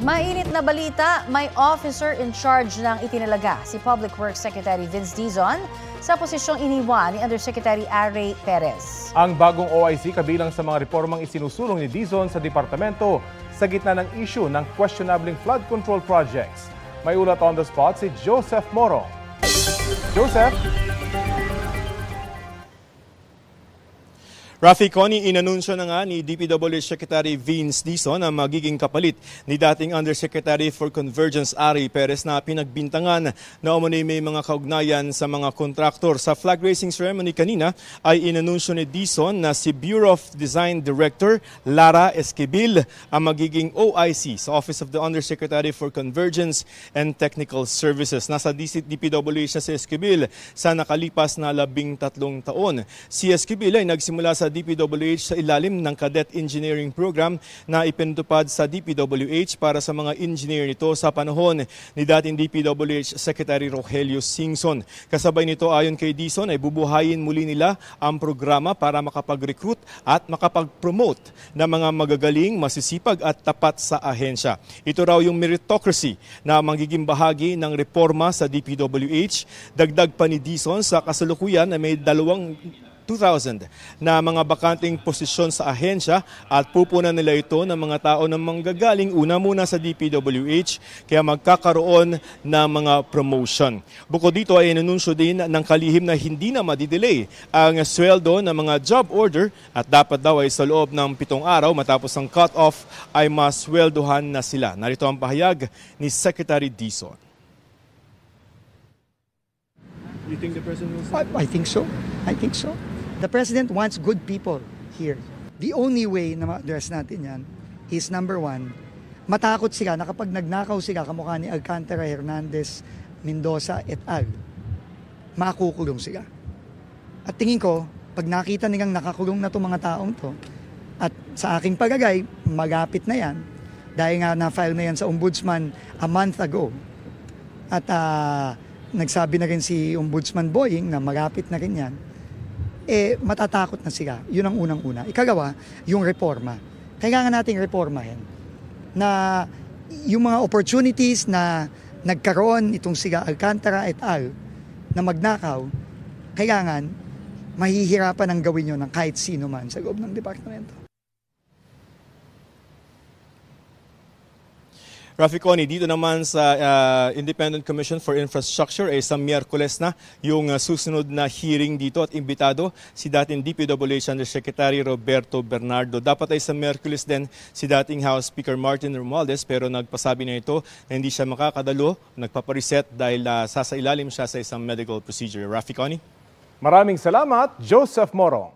Mainit na balita, may officer in charge ng itinalaga si Public Works Secretary Vince Dizon sa posisyong iniwan ni Undersecretary Array Perez. Ang bagong OIC kabilang sa mga reformang isinusulong ni Dizon sa departamento sa gitna ng issue ng questionable flood control projects. May ulat on the spot si Joseph Moro. Joseph? Rafi, Connie, inanunsyo na nga ni DPWH Secretary Vince Dizon ang magiging kapalit ni dating Undersecretary for Convergence Array Perez na pinagbintangan na umano'y may mga kaugnayan sa mga kontraktor. Sa flag raising ceremony kanina ay inanunsyo ni Dizon na si Bureau of Design Director Lara Esquibil ang magiging OIC sa Office of the Undersecretary for Convergence and Technical Services. Nasa DPWH na si Esquibil sa nakalipas na 13 taon. Si Esquibil ay nagsimula sa DPWH sa ilalim ng Cadet Engineering Program na ipinatupad sa DPWH para sa mga engineer nito sa panahon ni dating DPWH Secretary Rogelio Singson. Kasabay nito ayon kay Dizon ay bubuhayin muli nila ang programa para makapag-recruit at makapag-promote ng mga magagaling, masisipag at tapat sa ahensya. Ito raw yung meritocracy na magiging bahagi ng reforma sa DPWH. Dagdag pa ni Dizon sa kasalukuyan na may 2,000 na mga bakanting posisyon sa ahensya at pupunan nila ito ng mga tao na manggagaling una muna sa DPWH kaya magkakaroon ng mga promotion. Bukod dito ay inanunsyo din ng kalihim na hindi na madidelay ang sweldo ng mga job order at dapat daw ay sa loob ng 7 araw matapos ang cut-off ay masweldohan na sila. Narito ang pahayag ni Secretary Dizon. You think the president will say? I think so. I think so. The president wants good people here. The only way na ma-address natin yan is number one, matakot sila na kapag nagnakaw sila kamukha ni Alcantara, Hernandez, Mendoza et al., makukulong sila. At tingin ko, pag nakita nilang nakakulong na itong mga taong to, at sa aking pagagay, magapit na yan, dahil nga na-file na yan sa Ombudsman a month ago. At nagsabi na rin si Ombudsman Boying na magapit na rin yan, matatakot na sila. Yun ang unang-una. Ikalawa, yung reforma. Kailangan nating reformahin na yung mga opportunities na nagkaroon itong sila Alcantara et al. Na magnakaw, kailangan mahihirapan ang gawin yun ng kahit sino man sa loob ng departamento. Rafi, Connie, dito naman sa Independent Commission for Infrastructure ay sa Miyerkules na yung susunod na hearing dito at imbitado si dating DPWH Undersecretary Roberto Bernardo. Dapat ay sa Miyerkules din si dating House Speaker Martin Romualdez pero nagpasabi na ito na hindi siya makakadalo, nagpapareset dahil sasailalim siya sa isang medical procedure. Rafi, Connie? Maraming salamat, Joseph Moro.